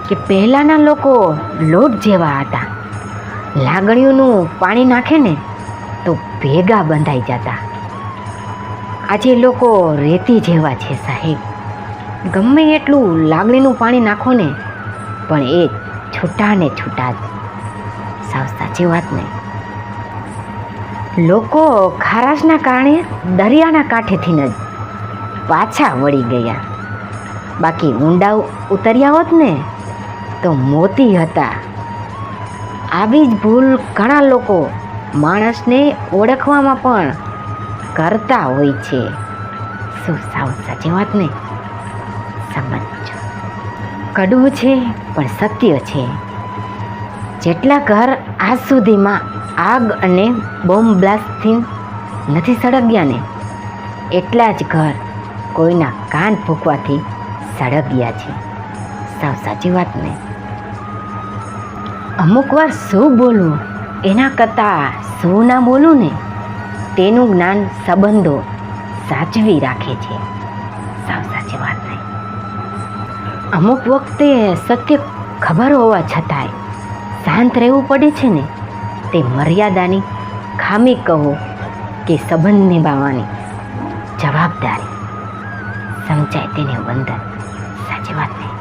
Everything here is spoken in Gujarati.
કે પહેલાંના લોકો લોટ જેવા હતા. લાગણીઓનું પાણી નાખે ને તો ભેગા બંધાઈ જતા. આજે લોકો રેતી જેવા છે સાહેબ. ગમે એટલું લાગણીનું પાણી નાખો ને પણ એ છૂટા ને છૂટા જ. સાવ સાચી વાત ને. લોકો ખારાશના કારણે દરિયાના કાંઠેથી જ પાછા વળી ગયા. બાકી ઊંડા ઉતર્યા હોત ને તો મોતી હતા. આવી જ ભૂલ ઘણા લોકો માણસને ઓળખવામાં પણ કરતા હોય છે. શું સાવ સાચી વાત ને? સમજો. કડવું છે પણ સત્ય છે. જેટલા ઘર આજ સુધીમાં આગ અને બોમ્બ બ્લાસ્ટથી નથી સળગ્યા ને એટલા જ ઘર કોઈના કાન ફૂંકવાથી સળગ્યા છે. સાવ સાચી વાત ને. અમુક વાર શું બોલવું એના કરતાં શું ના બોલવું ને તેનું જ્ઞાન સંબંધો સાચવી રાખે છે. સાવ સાચી વાત નહીં. અમુક વખતે સત્ય ખબર હોવા છતાંય શાંત રહેવું પડે છે ને તે મર્યાદાની ખામી કહો કે સંબંધ નિભાવવાની જવાબદારી સમજાય તેને વંદન. સાચી વાત નહીં.